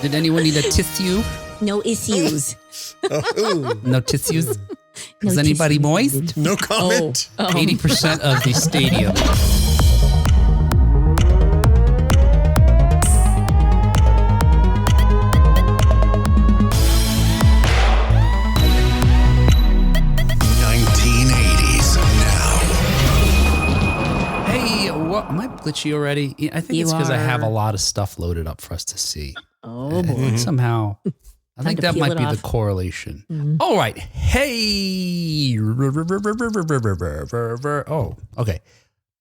Did anyone need a tissue? No issues. No tissues? Is anybody moist? No comment. 80% of the stadium. Am I glitchy already? I think it's because I have a lot of stuff loaded up for us to see. Oh, boy. Somehow, I think that might be the correlation. Mm-hmm. All right. Hey. Oh, okay.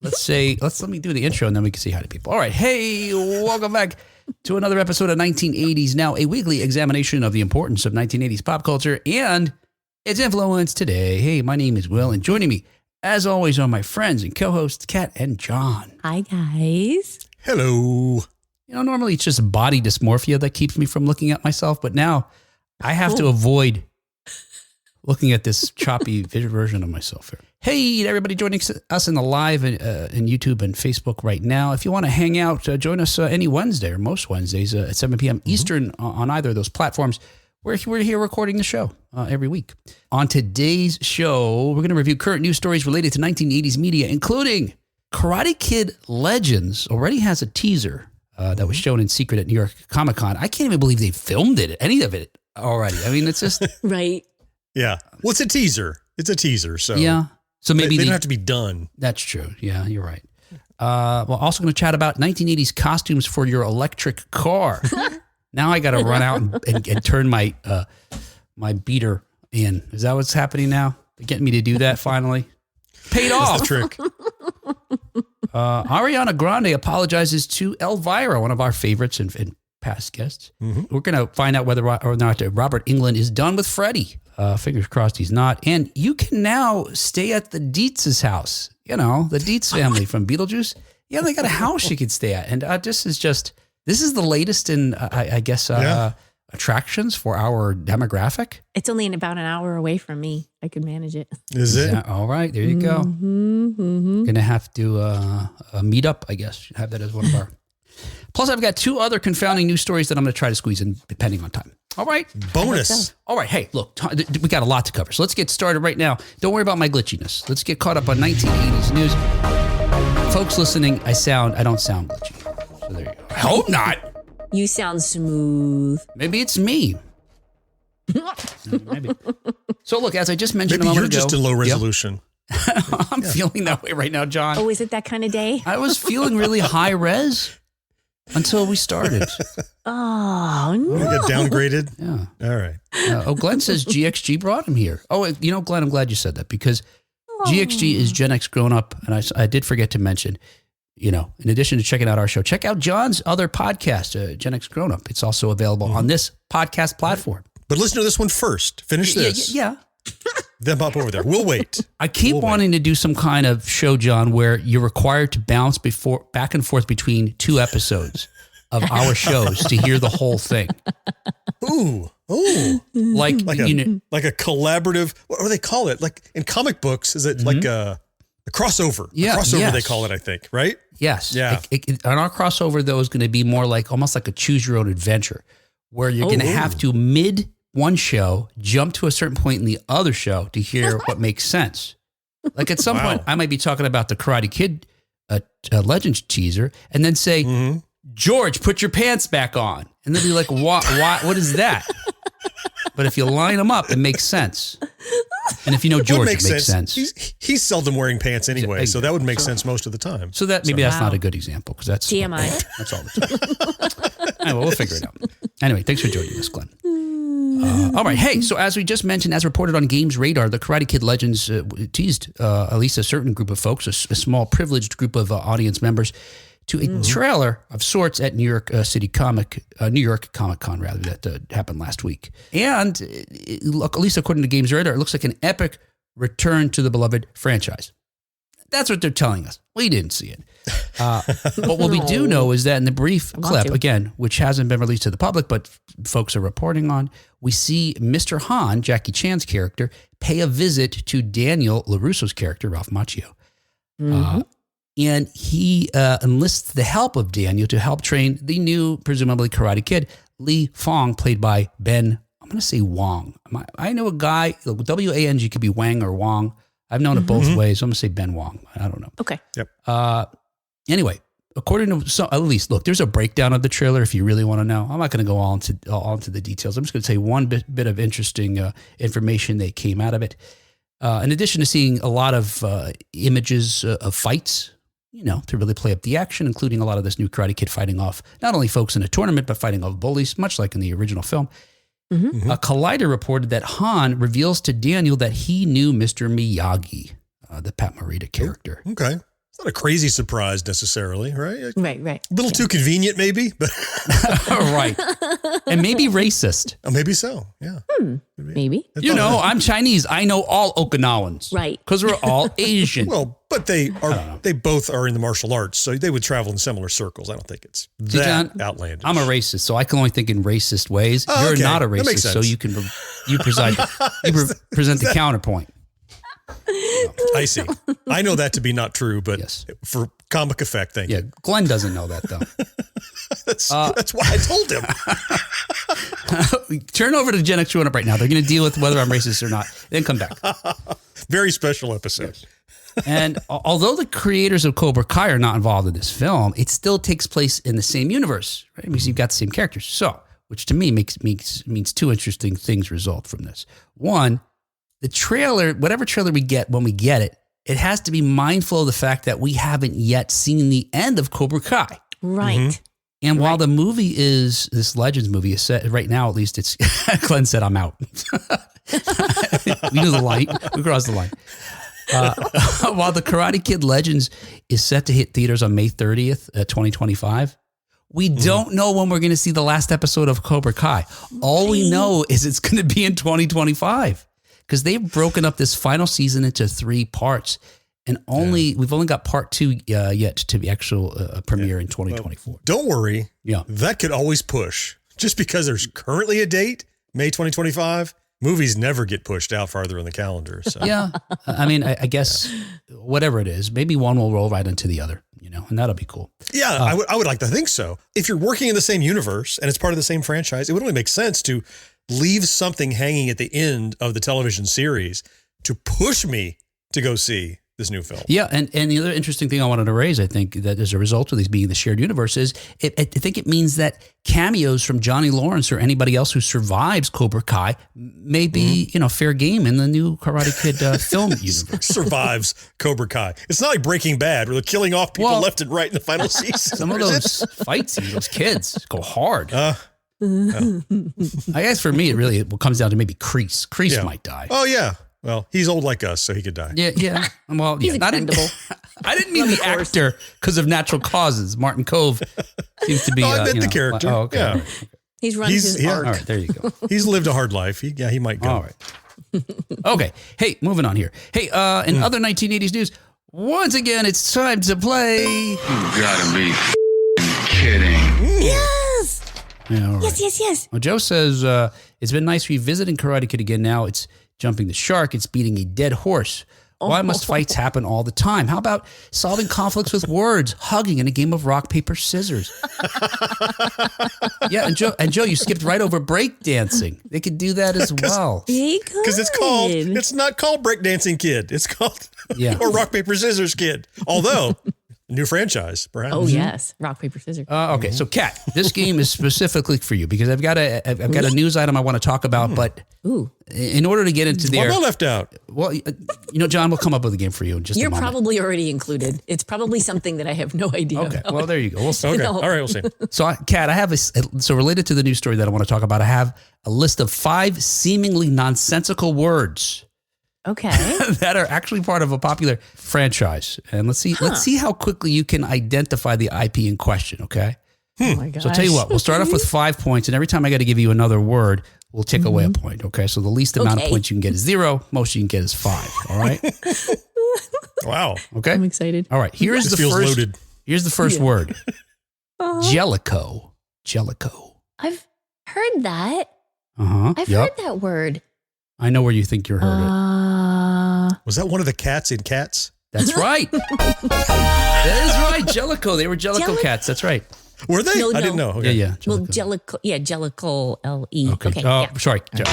Let me do the intro and then we can say hi to people. All right. Hey, welcome back to another episode of 1980s Now, a weekly examination of the importance of 1980s pop culture and its influence today. Hey, my name is Will, and joining me, as always, are my friends and co-hosts, Kat and John. Hi, guys. Hello. Normally it's just body dysmorphia that keeps me from looking at myself, but now I have to avoid looking at this choppy version of myself here. Hey, everybody joining us in the live in YouTube and Facebook right now. If you want to hang out, join us any Wednesday or most Wednesdays at 7 p.m. Eastern on either of those platforms. We're here recording the show every week. On today's show, we're going to review current news stories related to 1980s media, including Karate Kid Legends already has a teaser that was shown in secret at New York Comic Con. I can't even believe they filmed any of it already. I mean, it's just... Right. Yeah. Well, it's a teaser. It's a teaser. So yeah. So maybe they don't have to be done. That's true. Yeah, you're right. We're also going to chat about 1980s costumes for your electric car. Now I got to run out and turn my beater in. Is that what's happening now? They're getting me to do that finally. Paid off. That's the trick. Ariana Grande apologizes to Elvira, one of our favorites and past guests. Mm-hmm. We're going to find out whether or not Robert Englund is done with Freddy. Fingers crossed he's not. And you can now stay at the Deetz's house. The Deetz family from Beetlejuice. Yeah, they got a house you could stay at. And this is the latest in, I guess, attractions for our demographic. It's only about an hour away from me. I could manage it. Is it? All right, there you go. Going to have to meet up, I guess. Have that as one of our. Plus, I've got two other confounding news stories that I'm going to try to squeeze in depending on time. All right. Bonus. All right. Hey, look, we got a lot to cover. So let's get started right now. Don't worry about my glitchiness. Let's get caught up on 1980s news. Folks listening, I don't sound glitchy. So there you go. I hope not. You sound smooth. Maybe it's me. Maybe. So look, as I just mentioned a moment ago. Maybe you're just in low resolution. Yep. I'm feeling that way right now, John. Oh, is it that kind of day? I was feeling really high res until we started. Oh, no. You got downgraded? Yeah. All right. Glenn says GXG brought him here. Oh, Glenn, I'm glad you said that because GXG is Gen X grown up. And I did forget to mention, in addition to checking out our show, check out John's other podcast, Gen X Grown Up. It's also available on this podcast platform. But listen to this one first. Finish this. Yeah. Then pop over there. We'll wait. I keep wanting to do some kind of show, John, where you're required to bounce back and forth between two episodes of our shows to hear the whole thing. Ooh. Like a collaborative, what do they call it? Like in comic books, is it like a crossover? Yeah. A crossover, they call it, I think, right? Yes. Yeah. On our crossover, though, is going to be more like almost like a choose your own adventure where you're going to have to mid one show, jump to a certain point in the other show to hear what makes sense. Like at some point, I might be talking about the Karate Kid Legends teaser and then say, George, put your pants back on. And they'll be like, what is that? But if you line them up, it makes sense. And if you know George, it makes sense. He's seldom wearing pants anyway, so that would make sense most of the time. So that's not a good example because that's TMI. That's all the time. Anyway, we'll figure it out. Anyway, thanks for joining us, Glenn. All right. Hey, so as we just mentioned, as reported on Games Radar, the Karate Kid Legends teased at least a certain group of folks, a small privileged group of audience members, to a trailer of sorts at New York Comic Con, rather, that happened last week. And at least according to Games Radar, it looks like an epic return to the beloved franchise. That's what they're telling us. We didn't see it. But what we do know is that in the brief clip, again, which hasn't been released to the public, but folks are reporting on, we see Mr. Han, Jackie Chan's character, pay a visit to Daniel LaRusso's character, Ralph Macchio. And he enlists the help of Daniel to help train the new, presumably, Karate Kid, Lee Fong, played by Ben, I'm going to say Wong. I know a guy, W-A-N-G could be Wang or Wong. I've known it both ways. So I'm going to say Ben Wong. I don't know. Okay. Yep. Anyway, according to at least, look, there's a breakdown of the trailer if you really want to know. I'm not going to go all into the details. I'm just going to tell you one bit of interesting information that came out of it. In addition to seeing a lot of images of fights, to really play up the action, including a lot of this new Karate Kid fighting off not only folks in a tournament, but fighting off bullies, much like in the original film. Collider reported that Han reveals to Daniel that he knew Mr. Miyagi, the Pat Morita character. Okay. It's not a crazy surprise necessarily, right? Right. A little too convenient maybe, but Right. And maybe racist. oh, maybe so. Yeah. Maybe. I'm Chinese. I know all Okinawans. Right. Because we're all Asian. Well, but they both are in the martial arts, so they would travel in similar circles. I don't think it's that outlandish. I'm a racist, so I can only think in racist ways. Oh, You're okay. not a That makes racist, so sense. you present the counterpoint. I see. I know that to be not true, but Yes. for comic effect, thank Yeah, you. Glenn doesn't know that, though. That's why I told him. Turn over to Gen X Up right now. They're going to deal with whether I'm racist or not. Then come back. Very special episode. And although the creators of Cobra Kai are not involved in this film, it still takes place in the same universe, right? Because you've got the same characters. So, which to me means two interesting things result from this. One, the trailer, whatever trailer we get when we get it, it has to be mindful of the fact that we haven't yet seen the end of Cobra Kai. Right. And while the movie this Legends movie is set right now, at least it's, Glenn said, I'm out. We knew the line. We crossed the line. While the Karate Kid Legends is set to hit theaters on May 30th, 2025, we don't know when we're going to see the last episode of Cobra Kai. All we know is it's going to be in 2025 because they've broken up this final season into 3 parts. And we've only got part 2 yet to be actual premiere in 2024. Don't worry. Yeah. That could always push. Just because there's currently a date, May 2025, movies never get pushed out farther in the calendar. So. Yeah. I mean, I guess whatever it is, maybe one will roll right into the other, and that'll be cool. Yeah, I would like to think so. If you're working in the same universe and it's part of the same franchise, it would only make sense to leave something hanging at the end of the television series to push me to go see this new film. Yeah, and the other interesting thing I wanted to raise, I think, that as a result of these being the shared universe is, I think it means that cameos from Johnny Lawrence or anybody else who survives Cobra Kai may be, fair game in the new Karate Kid film universe. Survives Cobra Kai. It's not like Breaking Bad where they're killing off people left and right in the final season. Some of those fights, those kids go hard. I guess for me, it comes down to maybe Kreese. Kreese might die. Oh, yeah. Well, he's old like us, so he could die. Yeah. Well, He's expendable. I didn't mean the actor because of natural causes. Martin Cove seems to be. No, I meant the character. Oh, okay. Yeah. All right. He's run his arc. All right, there you go. He's lived a hard life. He might go. All right. Okay. Hey, moving on here. Hey, in other 1980s news, once again, it's time to play. You gotta be kidding. Yes. Yeah, all right. Yes. Well, Joe says it's been nice revisiting Karate Kid again. Now it's jumping the shark. It's beating a dead horse. Why must fights happen all the time? How about solving conflicts with words, hugging, in a game of rock, paper, scissors? Yeah, and Joe, you skipped right over break dancing. They could do that as well. Because it's not called Breakdancing Kid. It's called or Rock, Paper, Scissors Kid. Although, new franchise, perhaps. Oh, yes. Rock, paper, scissors. Okay, so Kat, this game is specifically for you because I've got a news item I want to talk about, but in order to get into there, Well, I left out. well, John, we'll come up with a game for you in just You're a moment. probably already included. It's probably something that I have no idea Okay, about. well, there you go. We'll see. Okay. No. All right, we'll see. So, Kat, I have so related to the news story that I want to talk about, I have a list of 5 seemingly nonsensical words Okay. that are actually part of a popular franchise. And let's see how quickly you can identify the IP in question, okay? Oh my gosh. So I'll tell you what, we'll start off with 5 points, and every time I got to give you another word, we'll take away a point, okay? So the least amount of Okay. points you can get is 0, most you can get is 5, all right? Wow. Okay? I'm excited. All right, here's This the feels first loaded. Here's the first word. Jellico. Jellico. I've heard that. Uh-huh. I've Yep. heard that word. I know where you think you heard it. Was that one of the cats in Cats? That's right. That is right. Jellico. They were Jellico cats. That's right. Were they? No, I didn't no. know. Okay. Yeah. Well, Jellicle, L-E. Okay. Sorry. No.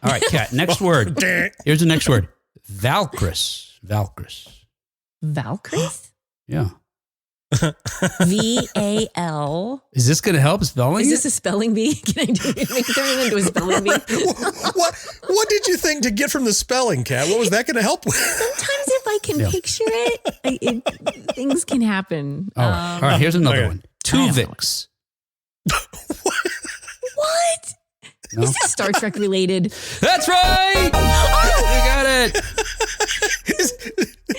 All right, Kat. Next word. Here's the next word. Valkyris. Valkyris? Yeah. V-A-L. Is this going to help spelling Is it? this a spelling bee? Can I do it? Make it into a spelling bee? What did you think to get from the spelling, Kat? What was that going to help with? Sometimes if I can picture it, things can happen. All right. Here's another one. Tuvix. What? No? Is this Star Trek related? That's right. You got it.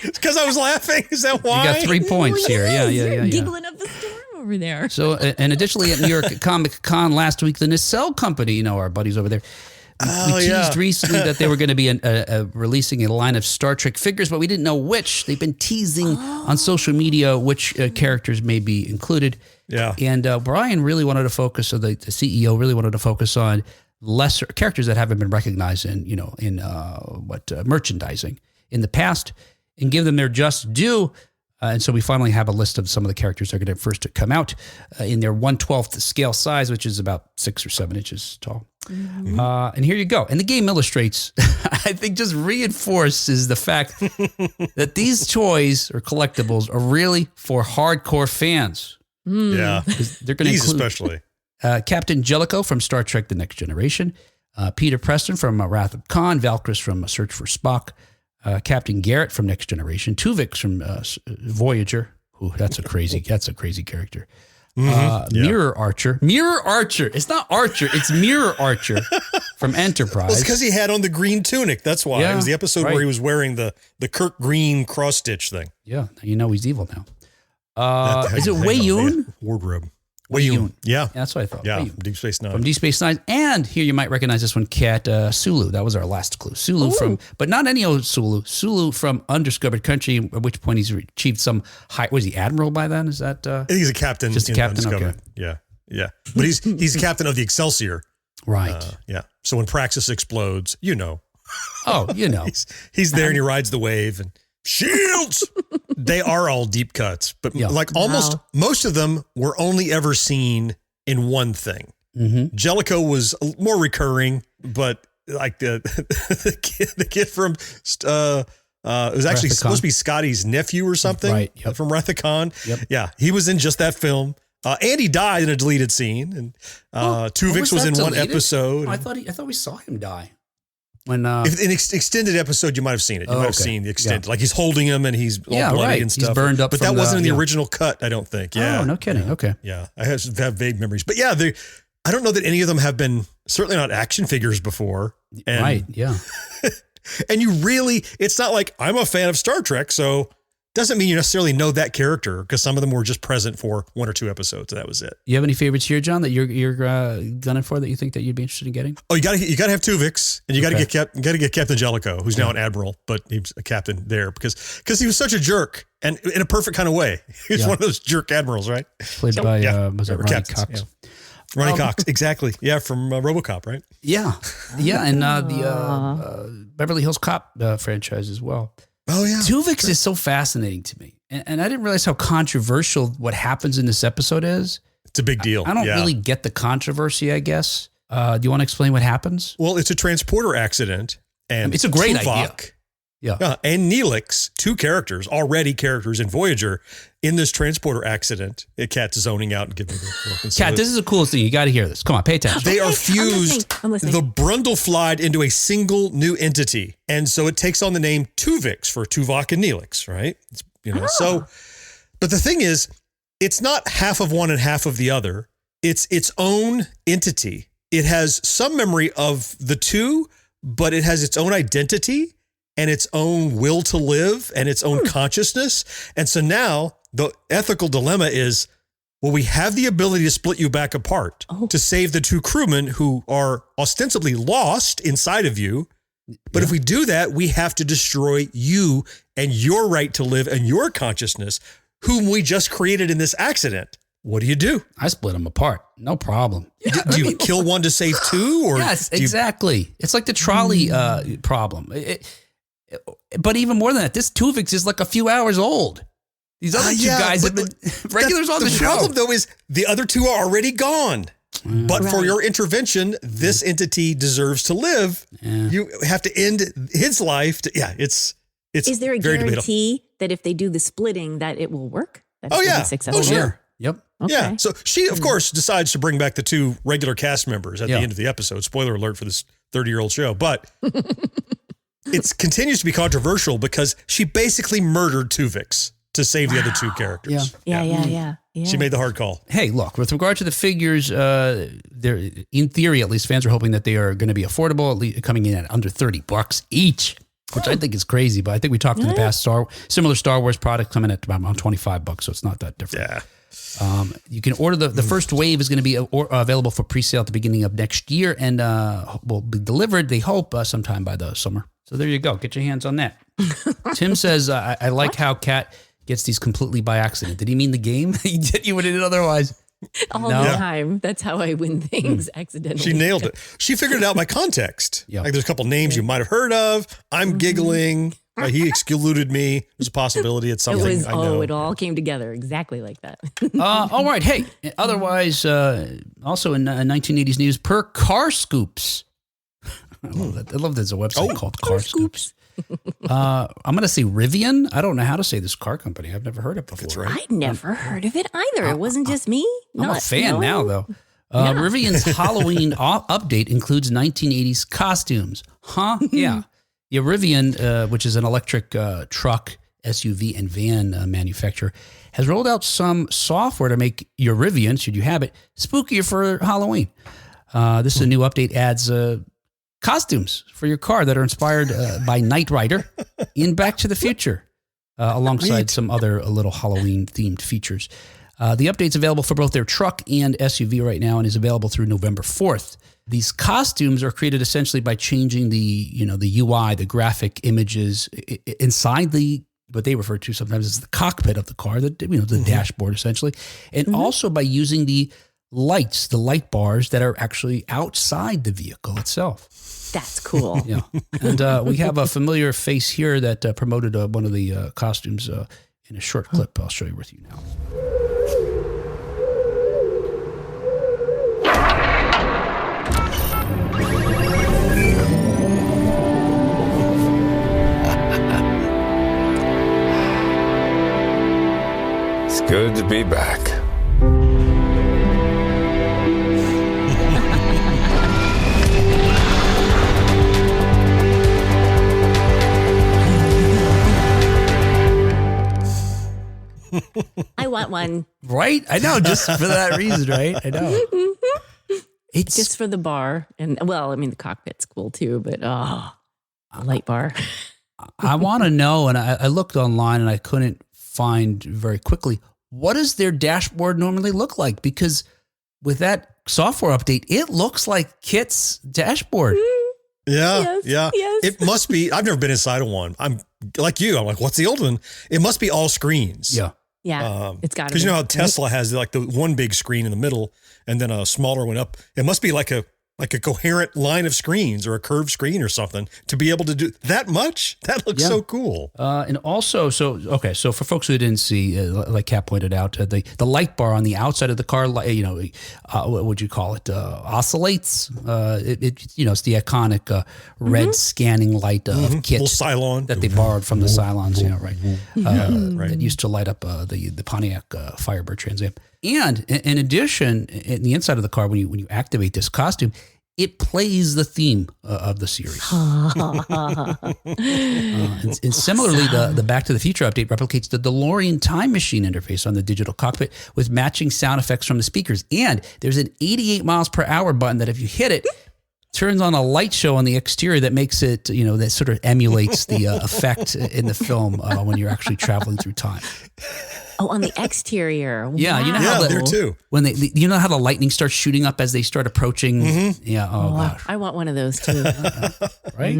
Because I was laughing. Is that why? You got 3 points here. Yes, Yeah. You're giggling up the storm over there. So, and additionally at New York Comic Con last week, the Nacelle Company, our buddies over there, we teased recently that they were going to be releasing a line of Star Trek figures, but we didn't know which. They've been teasing on social media which characters may be included. Yeah. And Brian really wanted to focus, so the CEO really wanted to focus on lesser characters that haven't been recognized in merchandising in the past and give them their just due. And so we finally have a list of some of the characters that are going to first come out in their 1/12 scale size, which is about 6 or 7 inches tall. Mm-hmm. And here you go. And the game illustrates, I think just reinforces the fact that these toys or collectibles are really for hardcore fans. Yeah. They're going to These include especially. Captain Jellicoe from Star Trek The Next Generation, Peter Preston from Wrath of Khan, Valkyris from Search for Spock, Captain Garrett from Next Generation, Tuvix from Voyager. Ooh, that's a crazy character. Mirror Archer. It's not Archer. It's Mirror Archer from Enterprise. Well, it's because he had on the green tunic. That's why. Yeah, it was the episode right. where he was wearing the Kirk Green cross stitch thing. Yeah, you know he's evil now. Is it Wei Yun? Wardrobe. Wei Yun. Yeah. That's what I thought. Yeah. Wei Yun. Deep Space Nine. From Deep Space Nine. And here you might recognize this one, Kat, Sulu. That was our last clue. Sulu from, but not any old Sulu. Sulu from Undiscovered Country, at which point he's achieved some high, was he Admiral by then? Is that? I think he's a captain. Just a captain, Undiscovered. okay. Yeah. But he's captain of the Excelsior. Right. Yeah. So when Praxis explodes, Oh, he's there and he rides the wave and shields. They are all deep cuts, but most of them were only ever seen in one thing. Mm-hmm. Jellicoe was more recurring, but like the kid from it was actually supposed to be Scotty's nephew or something, right? Yep. From Wrath of Khan. Yep. Yeah, he was in just that film. And he died in a deleted scene, and Tuvix was in that one deleted? episode. Oh, I thought we saw him die. When if in extended episode, you might have seen it. You might have seen the extended, like he's holding him and he's all bloody right. and stuff. He's burned up, but that wasn't in the original cut, I don't think. Yeah. Oh, no kidding. Okay. Yeah, I have vague memories, but yeah, I don't know that any of them have been certainly not action figures before. And, right. Yeah. And it's not like I'm a fan of Star Trek, so doesn't mean you necessarily know that character because some of them were just present for 1 or 2 episodes. And that was it. You have any favorites here, John, that you're gunning for that you think that you'd be interested in getting? Oh, you got to have Tuvix, and you got to get Captain Jellicoe, who's now an admiral, but he's a captain there because he was such a jerk and in a perfect kind of way. He was one of those jerk admirals, right? Played by was it Ronnie Cox? Yeah. Ronnie Cox, exactly. Yeah, from RoboCop, right? Yeah, and the Beverly Hills Cop franchise as well. Oh yeah, Tuvix is so fascinating to me, and I didn't realize how controversial what happens in this episode is. It's a big deal. I don't really get the controversy, I guess. Do you want to explain what happens? Well, it's a transporter accident, and it's a great idea. Yeah, and Neelix, 2 already characters in Voyager, in this transporter accident. Kat's zoning out and giving me the look. Kat, this is the coolest thing. You got to hear this. Come on, pay attention. They are fused, I'm listening. the Brundleflied into a single new entity. And so it takes on the name Tuvix for Tuvok and Neelix, right? So, but the thing is, it's not half of one and half of the other. It's its own entity. It has some memory of the two, but it has its own identity and its own will to live and its own consciousness. And so now the ethical dilemma is, well, we have the ability to split you back apart to save the 2 crewmen who are ostensibly lost inside of you. But if we do that, we have to destroy you and your right to live and your consciousness, whom we just created in this accident. What do? I split them apart. No problem. Do you kill one to save 2? Or yes, exactly. It's like the trolley problem. But even more than that, this Tuvix is like a few hours old. These other two guys have been regulars on the show. The problem, though, is the other two are already gone. But for your intervention, this entity deserves to live. Yeah. You have to end his life. It's Is there a very guarantee that if they do the splitting that it will work? That Oh, it will yeah. be successful? Oh, sure. Yep. Okay. Yeah. So she, of course, decides to bring back the two regular cast members at the end of the episode. Spoiler alert for this 30-year-old show. But it continues to be controversial because she basically murdered Tuvix to save the other two characters. Yeah. She made the hard call. Hey, look, with regard to the figures, they're, in theory, at least fans are hoping that they are going to be affordable, at least coming in at under $30 each, which I think is crazy. But I think we talked in the past, similar Star Wars products coming at about $25, so it's not that different. Yeah. You can order the first wave is going to be available for pre-sale at the beginning of next year and will be delivered, they hope, sometime by the summer. So there you go. Get your hands on that. Tim says, I like how Kat gets these completely by accident. Did he mean the game? You would have did otherwise. All the time. That's how I win things accidentally. She nailed it. She figured it out by context. Like there's a couple names you might have heard of. I'm giggling. He excluded me. There's a possibility it's something I know. It all came together exactly like that. All right. Hey, otherwise, also in 1980s news, per Car Scoops. I love that. I love there's a website called Car Scoops. I'm going to say Rivian. I don't know how to say this car company. I've never heard it before. That's right. I'd never heard of it either. It wasn't just me. I'm a fan now, though. Rivian's Halloween update includes 1980s costumes. Huh? Yeah. Yeah, Rivian, which is an electric truck, SUV, and van manufacturer, has rolled out some software to make your Rivian, should you have it, spookier for Halloween. This is a new update, adds costumes for your car that are inspired by Knight Rider in Back to the Future, alongside some other little Halloween-themed features. The update's available for both their truck and SUV right now and is available through November 4th. These costumes are created essentially by changing the UI, the graphic images inside what they refer to sometimes as the cockpit of the car, the dashboard essentially, and also by using the lights, the light bars that are actually outside the vehicle itself. That's cool. Yeah, and we have a familiar face here that promoted one of the costumes in a short clip. I'll show you with you now. It's good to be back. I want one. Right? I know, just for that reason, right? I know. It's just for the bar. And the cockpit's cool too, but light bar. I want to know, and I looked online and I couldn't find very quickly, what does their dashboard normally look like? Because with that software update, it looks like Kit's dashboard. Yeah. Yes. It must be. I've never been inside of one. I'm like you. I'm like, what's the old one? It must be all screens. Yeah. It's got to be. Because you know how Tesla has like the one big screen in the middle and then a smaller one up. It must be like a coherent line of screens or a curved screen or something to be able to do that much. That looks so cool. And also, so for folks who didn't see, like Kat pointed out, the light bar on the outside of the car, what would you call it? Oscillates. It's the iconic red scanning light of Kit. Little Cylon. That they borrowed from the Cylons. Yeah, right. That used to light up the Pontiac Firebird Trans Am. And in addition, in the inside of the car, when you activate this costume, it plays the theme of the series. And similarly, the Back to the Future update replicates the Delorean time machine interface on the digital cockpit with matching sound effects from the speakers. And there's an 88 miles per hour button that if you hit it, turns on a light show on the exterior that makes it, that sort of emulates the effect in the film when you're actually traveling through time. Oh, on the exterior. Yeah, you know how there too. When you know how the lightning starts shooting up as they start approaching. Yeah. Oh gosh. I want one of those too. Right.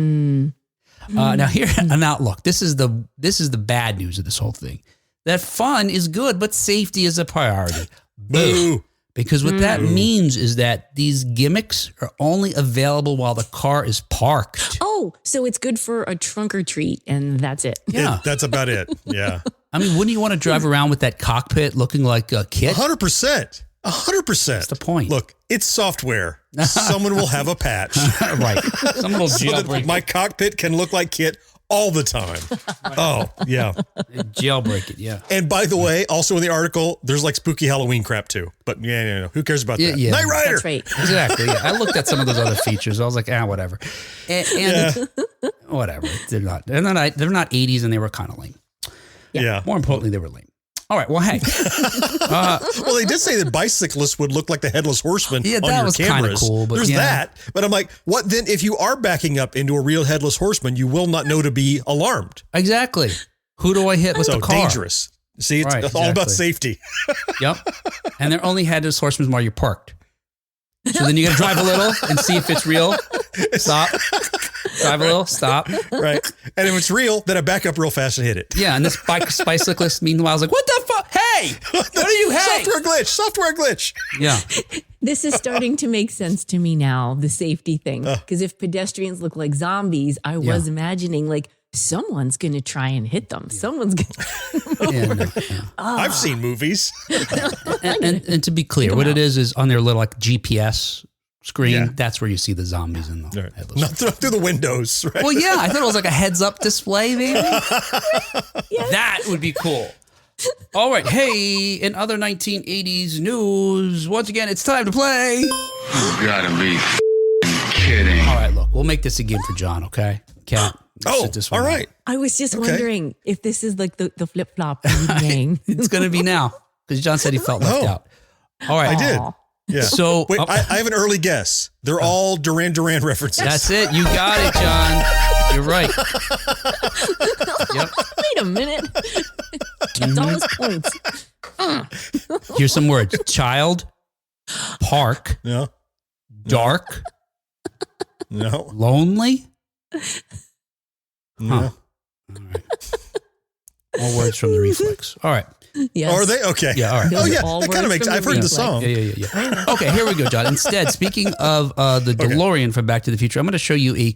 Now look. This is the bad news of this whole thing. That fun is good, but safety is a priority. Boo. Because what that means is that these gimmicks are only available while the car is parked. Oh, so it's good for a trunk or treat, and that's it. Yeah. That's about it. Yeah. I mean, wouldn't you want to drive around with that cockpit looking like a kid? 100%. 100%. That's the point. Look, it's software. Someone will have a patch. Right. Someone will So that jailbreak my cockpit can look like Kit all the time. Oh, yeah. Jailbreak it, yeah. And by the way, also in the article, there's like spooky Halloween crap too. But yeah. Who cares about that? Yeah. Knight Rider. That's right. Exactly. Yeah. I looked at some of those other features. I was like, whatever. And whatever. They're not 80s, and they were kind of lame. Yeah. More importantly, they were lame. All right. Well, hey. Well, they did say that bicyclists would look like the headless horseman Yeah, on that your was kinda cameras. cool, but There's yeah. that. But I'm like, what then? If you are backing up into a real headless horseman, you will not know to be alarmed. Exactly. Who do I hit with So the car? dangerous. See, it's Right, all about exactly. safety. Yep. And they're only headless horsemen while you're parked. So then you got to drive a little and see if it's real. Stop. Drive a little. Stop. Right. And if it's real, then I back up real fast and hit it. Yeah. And this bicyclist, meanwhile, is like, what the fuck? Hey, what are you? Hey. Software glitch. Yeah. This is starting to make sense to me now, the safety thing. Because if pedestrians look like zombies, I was imagining like someone's going to try and hit them. Someone's going to. Yeah, no. I've seen movies. And to be clear, what it is on their little like GPS screen, Yeah. that's where you see the zombies in the headless. Not through the windows, right? Well, yeah, I thought it was like a heads up display, maybe. That would be cool. All right. Hey, in other 1980s news, once again, it's time to play. You gotta be kidding. All right, look, we'll make this a game for John, okay? Cat. Oh, all one out. right. I was just wondering if this is like the flip flop gang. It's going to be now because John said he felt left Oh. out. All right. I did. Yeah. So Wait, I have an early guess. They're all Duran Duran references. that's it. You got it, John. You're right. Yep. Wait a minute. Kept all his points. Here's some words: child, park, No. dark, No. lonely. No. All right. More words from the reflex. All right. Yes. Are they? Okay. Yeah. All right. Those Oh, are yeah. all That kind of words makes. from the I've heard the reflex. song. Yeah. Okay, here we go, John. Instead, speaking of the DeLorean from Back to the Future, I'm going to show you a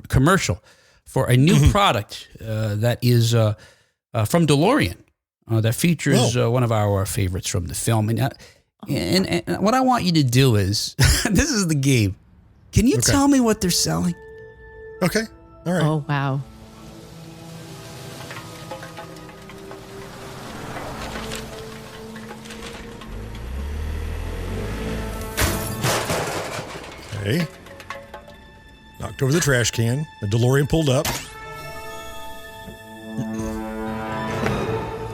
commercial for a new product that is from DeLorean that features one of our favorites from the film. And what I want you to do is, this is the game. Can you tell me what they're selling? Okay. All right. Oh, wow. Okay. Knocked over the trash can. The DeLorean pulled up.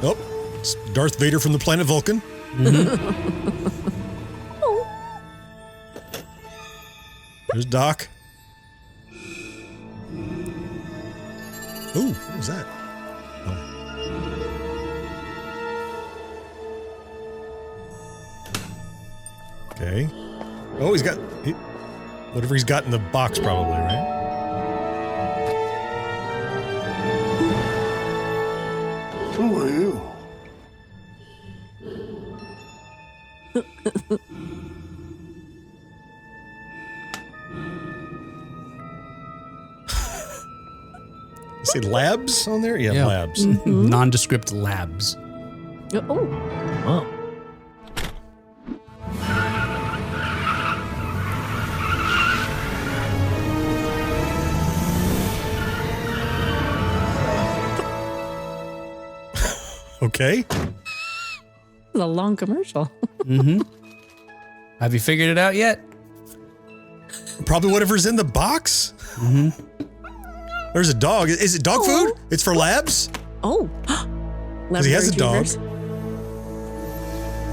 Oh, it's Darth Vader from the planet Vulcan. There's Doc. Ooh, what was that? Oh. Okay. Oh, he's got whatever he's got in the box, probably, right? Who are you? Say labs on there? Yeah, Yeah. labs. Nondescript labs. Oh, Okay. it was a long commercial. Have you figured it out yet? Probably whatever's in the box. There's a dog. Is it dog food? It's for labs? Oh, Because he has a dog. Retrievers.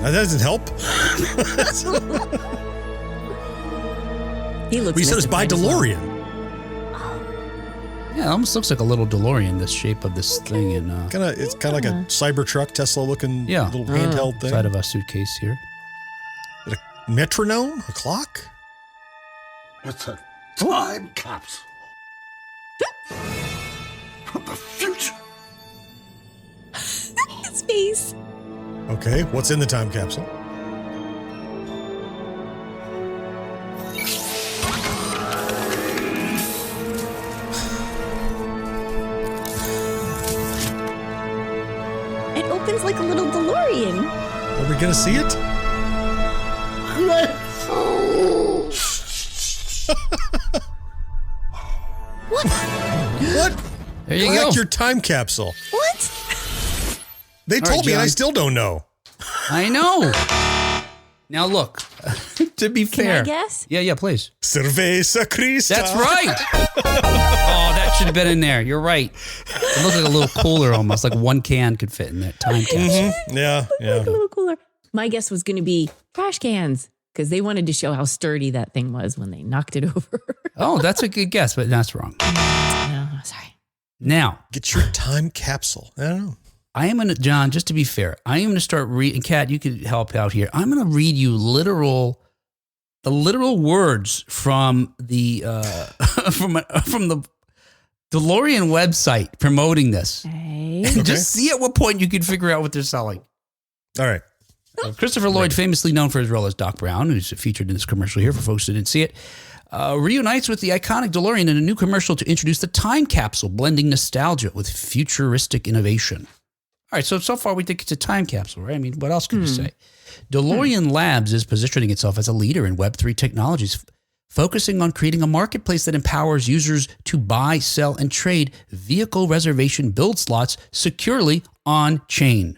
That doesn't help. He looks. We said it's by mystified as well. DeLorean. Yeah, it almost looks like a little DeLorean, this shape of this thing. And It's kind of like a Cybertruck Tesla looking little handheld thing. inside of a suitcase here. Metronome? A clock? It's a time capsule from the future. His face. Okay. What's in the time capsule? And we going to see it? What? There you Like go. your time capsule. What? They told me and I John. still don't know. I know. Now look, to be Can fair. I guess? Yeah, please. Cerveza Crista. That's right. Oh, that should have been in there. You're right. It looks like a little cooler almost, like one can could fit in that time capsule. Yeah, yeah. Like a little cooler. My guess was going to be trash cans because they wanted to show how sturdy that thing was when they knocked it over. Oh, that's a good guess, but that's wrong. No, sorry. Now, Get your time capsule. I don't know. I am going to, John, just to be fair, I am going to start reading, Kat, you could help out here. I'm going to read you the literal words from the, from the Delorean website promoting this. Hey. Just see at what point you can figure out what they're selling. All right. Christopher Lloyd, famously known for his role as Doc Brown, who's featured in this commercial here for folks who didn't see it, reunites with the iconic DeLorean in a new commercial to introduce the time capsule, blending nostalgia with futuristic innovation. All right, so far we think it's a time capsule, right? I mean, what else could you say? DeLorean Labs is positioning itself as a leader in Web3 technologies, focusing on creating a marketplace that empowers users to buy, sell, and trade vehicle reservation build slots securely on chain.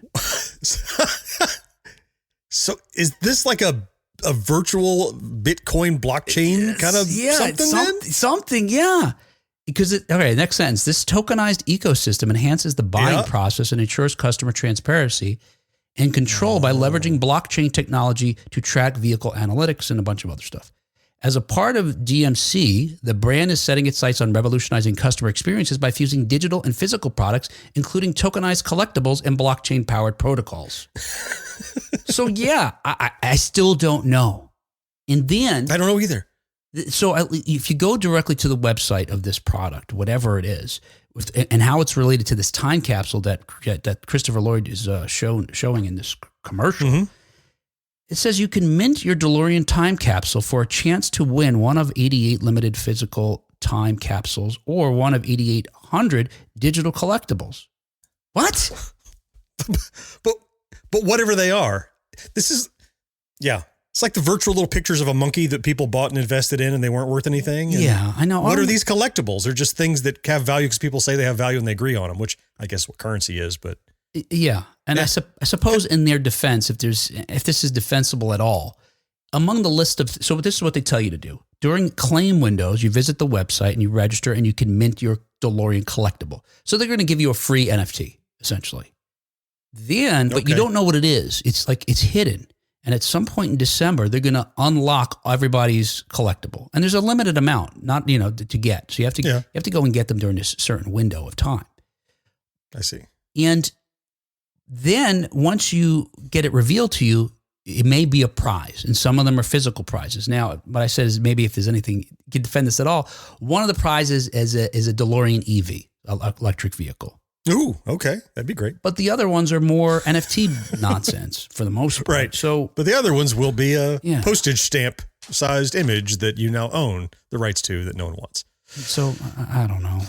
So is this like a virtual Bitcoin blockchain kind of something? Something, yeah. Because next sentence. This tokenized ecosystem enhances the buying process and ensures customer transparency and control by leveraging blockchain technology to track vehicle analytics and a bunch of other stuff. As a part of DMC, the brand is setting its sights on revolutionizing customer experiences by fusing digital and physical products, including tokenized collectibles and blockchain-powered protocols. So, yeah, I still don't know. And then I don't know either. So if you go directly to the website of this product, whatever it is, and how it's related to this time capsule that Christopher Lloyd is showing in this commercial, it says you can mint your DeLorean time capsule for a chance to win one of 88 limited physical time capsules or one of 8,800 digital collectibles. What? But whatever they are, this is, yeah. It's like the virtual little pictures of a monkey that people bought and invested in and they weren't worth anything. And yeah, I know. What are these collectibles? They're just things that have value because people say they have value and they agree on them, which I guess what currency is, but. Yeah. And I suppose in their defense, if this is defensible at all, among the list of, so this is what they tell you to do. During claim windows, you visit the website and you register and you can mint your DeLorean collectible. So they're going to give you a free NFT, essentially. Then, but you don't know what it is. It's like, it's hidden. And at some point in December, they're going to unlock everybody's collectible. And there's a limited amount, not, to get. So you have to go and get them during this certain window of time. I see. And then once you get it revealed to you, it may be a prize. And some of them are physical prizes. Now, what I said is maybe if there's anything, you can defend this at all. One of the prizes is a DeLorean EV, electric vehicle. Ooh, okay. That'd be great. But the other ones are more NFT nonsense for the most part. Right. So, but the other ones will be a postage stamp sized image that you now own the rights to that no one wants. So I don't know.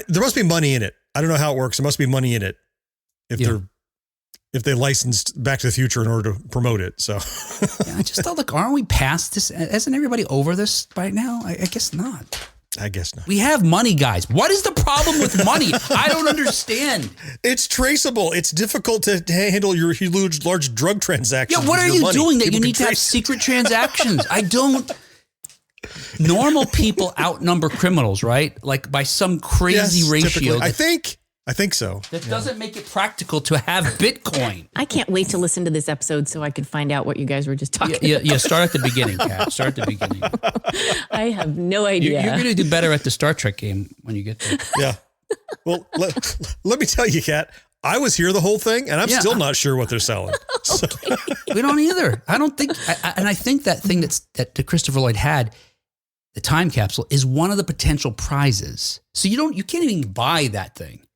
There must be money in it. I don't know how it works. There must be money in it if they licensed Back to the Future in order to promote it. So I just thought, like, aren't we past this? Isn't everybody over this by now? I guess not. I guess not. We have money, guys. What is the problem with money? I don't understand. It's traceable. It's difficult to handle your huge, large drug transactions. Yeah, what are with you your money. doing that People you can need to have trace- secret transactions? I don't. Normal people outnumber criminals, right? Like by some crazy Yes, ratio. typically. I think so. That doesn't make it practical to have Bitcoin. I can't wait to listen to this episode so I could find out what you guys were just talking about. Yeah, start at the beginning, Kat. Start at the beginning. I have no idea. You're going to do better at the Star Trek game when you get there. Yeah. Well, let me tell you, Kat, I was here the whole thing, and I'm still not sure what they're selling. So. We don't either. I don't think, and I think that thing that Christopher Lloyd had, the time capsule, is one of the potential prizes. So you can't even buy that thing.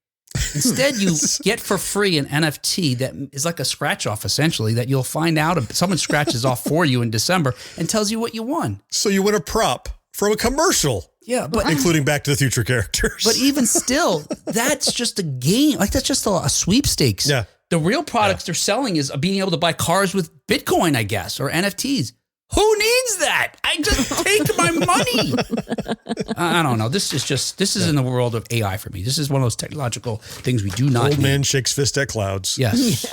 Instead, you get for free an NFT that is like a scratch off, essentially, that you'll find out if someone scratches off for you in December and tells you what you won. So you win a prop from a commercial. Yeah, but including Back to the Future characters. But even still, that's just a game. Like, that's just a sweepstakes. Yeah. The real products they're selling is being able to buy cars with Bitcoin, I guess, or NFTs. Who needs that? I just take my money. I don't know. This is in the world of AI for me. This is one of those technological things we do not Old need. man shakes fist at clouds. Yes.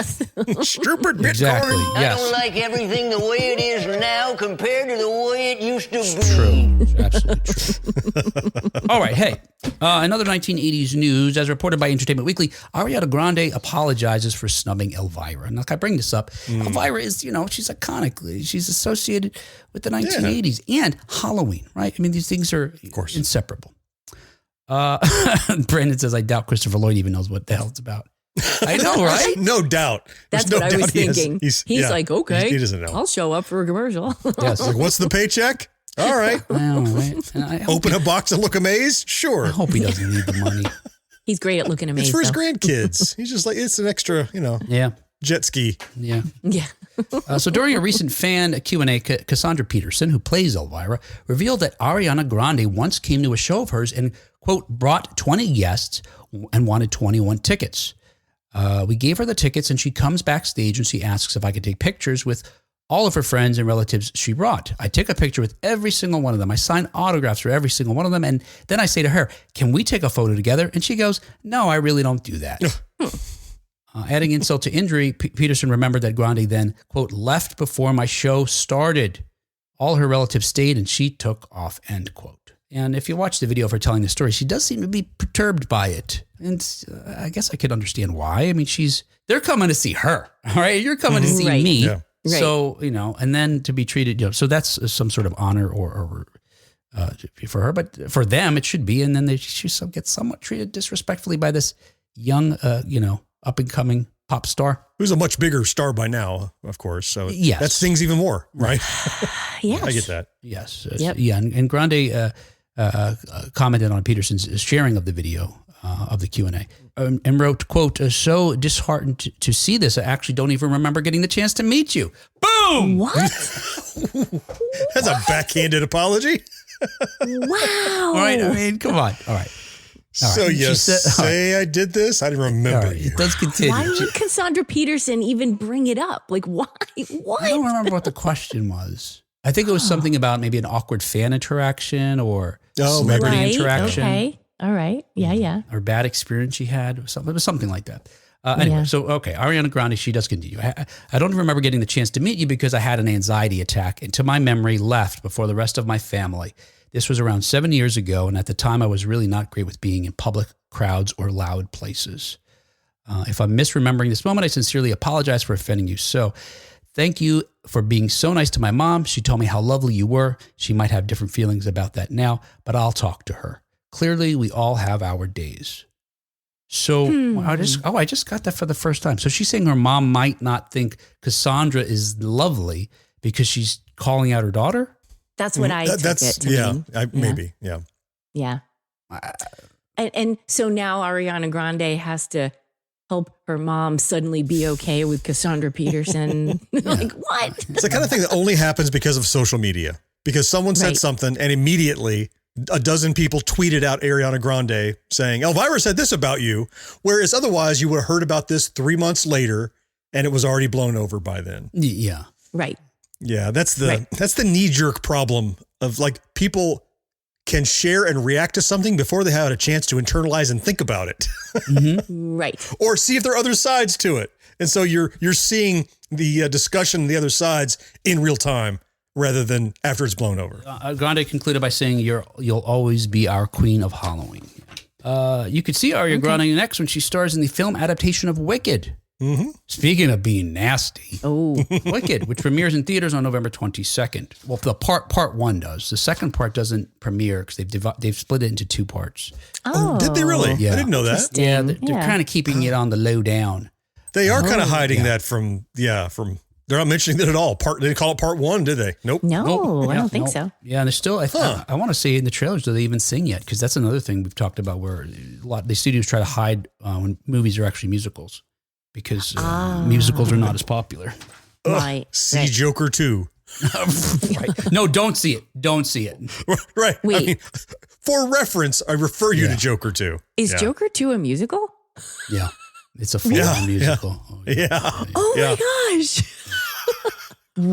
Stupid Bitcoin. Exactly. I Yes. don't like everything the way it is now compared to the way it used to be. True. Absolutely true. All right. Hey, another 1980s news. As reported by Entertainment Weekly, Ariana Grande apologizes for snubbing Elvira. And like I bring this up, Elvira is, she's iconic. She's associated with the 1980s and Halloween, right? I mean, these things are of course inseparable. Brandon says, I doubt Christopher Lloyd even knows what the hell it's about. I know, right? No doubt. That's There's no what I was doubt thinking. He's like, okay, He doesn't know. I'll show up for a commercial. Yes. Like, what's the paycheck? All right. I know, right? And I hope Open a box and look amazed? Sure. I hope he doesn't need the money. He's great at looking amazing. It's for his grandkids. He's just like, it's an extra, Yeah. jet ski. Yeah. Yeah. So during a recent fan Q&A, Cassandra Peterson, who plays Elvira, revealed that Ariana Grande once came to a show of hers and, quote, brought 20 guests and wanted 21 tickets. We gave her the tickets and she comes backstage and she asks if I could take pictures with all of her friends and relatives she brought. I took a picture with every single one of them. I signed autographs for every single one of them. And then I say to her, can we take a photo together? And she goes, no, I really don't do that. Adding insult to injury, Peterson remembered that Grande then, quote, left before my show started. All her relatives stayed and she took off, end quote. And if you watch the video of her telling the story, she does seem to be perturbed by it. And I guess I could understand why. I mean, they're coming to see her, all right? You're coming to see Right. me. Yeah. Right. So, and then to be treated, so that's some sort of honor or for her, but for them it should be. And then she gets somewhat treated disrespectfully by this young, up and coming pop star. Who's a much bigger star by now, of course. So Yes. that stings even more, right? Yes. I get that. Yes. Yep. Yeah. And Grande commented on Peterson's sharing of the video of the Q&A and wrote, quote, so disheartened to see this. I actually don't even remember getting the chance to meet you. Boom. What? That's a backhanded apology. Wow. All right. I mean, come on. All right. So right. you She said- say I did this? I didn't remember All right. you. It does continue. Why would Cassandra Peterson even bring it up? Like, why? I What? don't remember what the question was. I think it was something about maybe an awkward fan interaction or celebrity Right. interaction. Okay. All right. Yeah. Yeah. Or bad experience she had. Or something. It was something like that. Anyway, Yeah. so, okay, Ariana Grande, she does continue. I don't remember getting the chance to meet you because I had an anxiety attack and to my memory left before the rest of my family. This was around 7 years ago, and at the time I was really not great with being in public crowds or loud places. If I'm misremembering this moment, I sincerely apologize for offending you. So thank you for being so nice to my mom. She told me how lovely you were. She might have different feelings about that now, but I'll talk to her. Clearly, we all have our days. So I just got that for the first time. So she's saying her mom might not think Cassandra is lovely because she's calling out her daughter? That's what I took it to mean. Maybe. Yeah. Yeah. And so now Ariana Grande has to help her mom suddenly be okay with Cassandra Peterson. Like, what? It's the kind of thing that only happens because of social media. Because someone said Right. something and immediately a dozen people tweeted out Ariana Grande saying, Elvira said this about you. Whereas otherwise you would have heard about this 3 months later and it was already blown over by then. Yeah. Right. Yeah, that's the knee-jerk problem of like people can share and react to something before they have a chance to internalize and think about it. Right. Or see if there are other sides to it. And so you're seeing the discussion, the other sides in real time rather than after it's blown over. Grande concluded by saying, you'll always be our queen of Halloween. You could see Ariana Grande next when she stars in the film adaptation of Wicked. Mm-hmm. Speaking of being nasty, Wicked, which premieres in theaters on November 22nd. Well, the part one does. The second part doesn't premiere because they've split it into two parts. Oh, Did they really? Yeah. I didn't know that. Interesting. Yeah, they're Yeah. kind of keeping it on the low down. They are kind of hiding that from they're not mentioning that at all. They didn't call it part one, did they? Nope. No, Nope. I Yeah, don't think nope. so. Yeah, and there's still, I want to say in the trailers, do they even sing yet? Because that's another thing we've talked about where a lot the studios try to hide when movies are actually musicals because musicals are not as popular. Right. See Joker 2. Right. No, don't see it. Don't see it. Right. Wait. I mean, for reference, I refer you to Joker 2. Is Joker 2 a musical? Yeah. It's a full-on musical. Oh my gosh.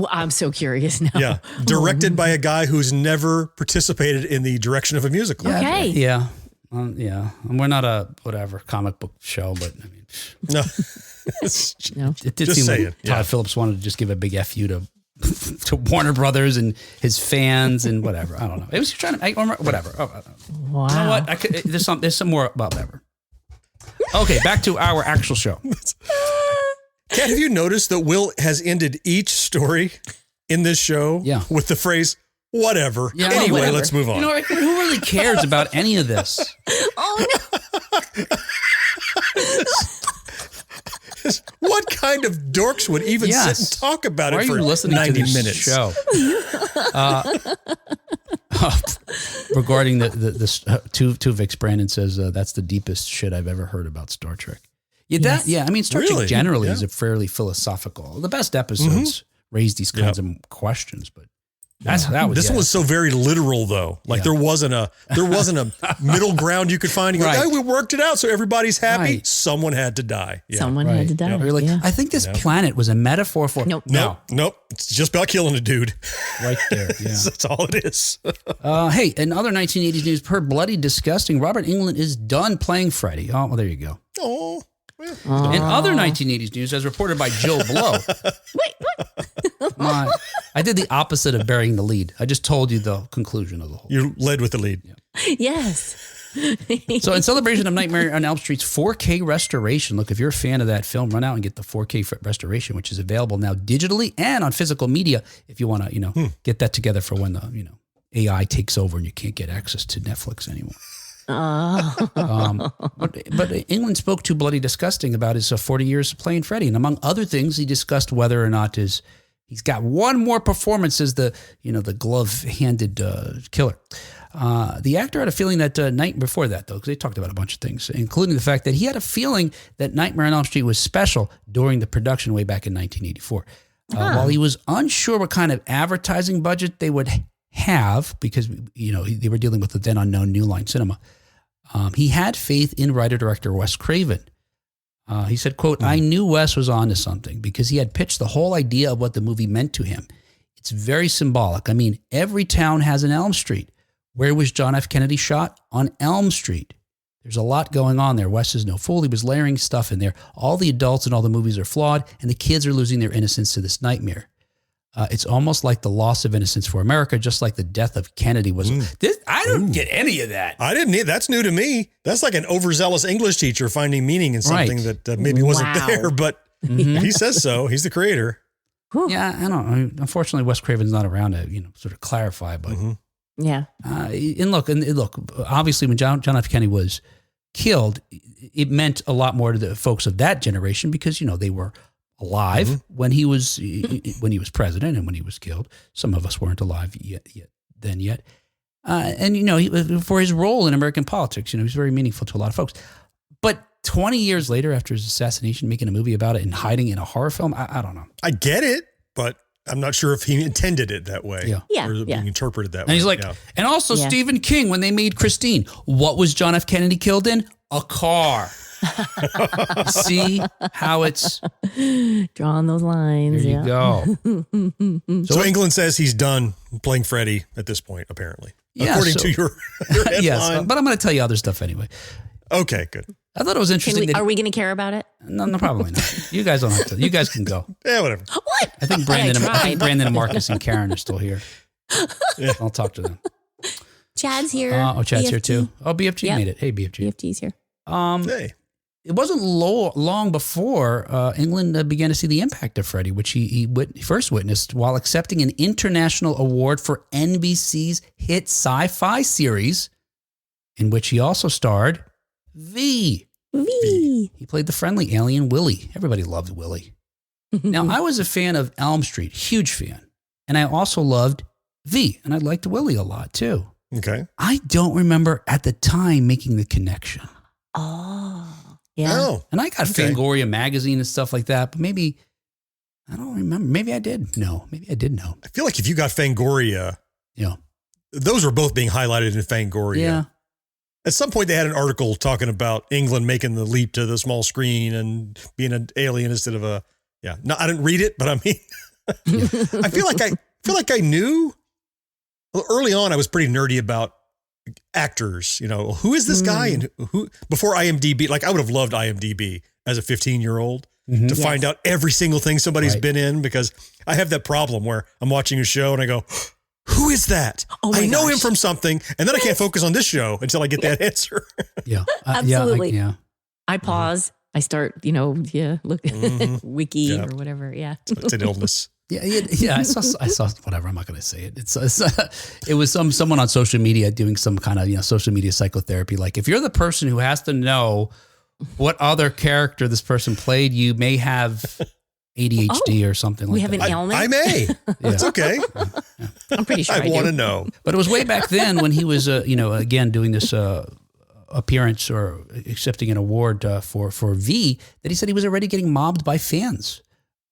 I'm so curious now. Yeah. Directed by a guy who's never participated in the direction of a musical. Okay. Yeah. Yeah. And we're not a whatever comic book show, but I mean, No. No. it did Just seem saying, like yeah. Todd Phillips wanted to just give a big FU to Warner Brothers and his fans and whatever. I don't know. It was trying to whatever. Oh, Wow. you know what? There's some more about whatever. Okay, back to our actual show. Kat, have you noticed that Will has ended each story in this show with the phrase, whatever. Yeah, Anyway, whatever. let's move on. You know, who really cares about any of this? Oh no. What kind of dorks would even sit and talk about Why it are for you listening 90 to this minutes? show? Regarding the two Vic's, Brandon says that's the deepest shit I've ever heard about Star Trek. Yeah, I mean, Star Trek generally is a fairly philosophical. The best episodes raise these kinds of questions, but that was This one was so very literal, though. Like there wasn't a middle ground you could find. You go, hey, we worked it out, so everybody's happy. Right. Someone had to die. Yeah. Someone had to die. Really? Yeah. I think this planet was a metaphor for Nope. Nope. It's just about killing a dude. right there. Yeah. That's all it is. Hey, in other 1980s news, per Bloody Disgusting, Robert Englund is done playing Freddy. Oh, well, there you go. Oh. In other 1980s news, as reported by Jill Blow. Wait, what? I did the opposite of burying the lead. I just told you the conclusion of the whole. You led with the lead. Yes. So in celebration of Nightmare on Elm Street's 4K restoration, look, if you're a fan of that film, run out and get the 4K restoration, which is available now digitally and on physical media if you want to, get that together for when the, AI takes over and you can't get access to Netflix anymore. But Englund spoke to Bloody Disgusting about his 40 years of playing Freddy. And among other things, he discussed whether or not he's got one more performance as the glove-handed killer. The actor had a feeling that night before that, though, because they talked about a bunch of things, including the fact that he had a feeling that Nightmare on Elm Street was special during the production way back in 1984. While he was unsure what kind of advertising budget they would have, because they were dealing with the then unknown New Line Cinema, he had faith in writer-director Wes Craven. He said, quote, I knew Wes was onto something because he had pitched the whole idea of what the movie meant to him. It's very symbolic. I mean, every town has an Elm Street. Where was John F. Kennedy shot? On Elm Street. There's a lot going on there. Wes is no fool. He was layering stuff in there. All the adults in all the movies are flawed, and the kids are losing their innocence to this nightmare. It's almost like the loss of innocence for America, just like the death of Kennedy was. I don't get any of that. I didn't. That's new to me. That's like an overzealous English teacher finding meaning in something that maybe wasn't there, but he says so. He's the creator. Yeah, I don't know. Unfortunately, Wes Craven's not around to sort of clarify, but Yeah. And look, obviously when John F. Kennedy was killed, it meant a lot more to the folks of that generation because they were alive when he was president and when he was killed. Some of us weren't alive yet. And for his role in American politics, he was very meaningful to a lot of folks. But 20 years later, after his assassination, making a movie about it and hiding in a horror film, I don't know. I get it, but I'm not sure if he intended it that way. Yeah. Or being interpreted that And way. he's like, and also Stephen King, when they made Christine, what was John F. Kennedy killed in? A car. See how it's drawing those lines. There you go. So Englund says he's done playing Freddy at this point, apparently. Yeah, according to your headline. Yes, but I'm going to tell you other stuff anyway. Okay, good. I thought it was interesting. Are we going to care about it? No, probably not. You guys don't have to. You guys can go. Yeah, whatever. What? I think Brandon and Marcus and Karen are still here. Yeah. I'll talk to them. Chad's here. Chad's here BFG. too. Oh, BFG made it. Hey, BFG. BFG's here. Hey. It wasn't long before Englund began to see the impact of Freddy, which he first witnessed while accepting an international award for NBC's hit sci-fi series, in which he also starred V. He played the friendly alien Willie. Everybody loved Willie. Now, I was a fan of Elm Street, huge fan, and I also loved V, and I liked Willie a lot too. Okay. I don't remember at the time making the connection. Oh. Yeah. Oh. And I got Fangoria magazine and stuff like that, but maybe, I don't remember. Maybe I did know. Maybe I did know. I feel like if you got Fangoria, those were both being highlighted in Fangoria. Yeah. At some point, they had an article talking about Englund making the leap to the small screen and being an alien instead of a. Yeah, no, I didn't read it, but I mean, I feel like I knew. Well, early on, I was pretty nerdy about actors. You know, who is this guy and who before IMDb? Like, I would have loved IMDb as a 15-year-old to find out every single thing somebody's been in, because I have that problem where I'm watching a show and I go, who is that? Oh my I know gosh. him from something, and then I can't focus on this show until I get that answer. Yeah. Absolutely. Yeah. I pause. I start, look wiki or whatever. Yeah. It's an illness. Yeah. I saw whatever. I'm not going to say it. It was someone on social media doing some kind of social media psychotherapy. Like, if you're the person who has to know what other character this person played, you may have ADHD or something like that. We have an ailment. I may. It's okay. I'm pretty sure I want to do. know. But it was way back then when he was, again, doing this appearance or accepting an award for V, that he said he was already getting mobbed by fans.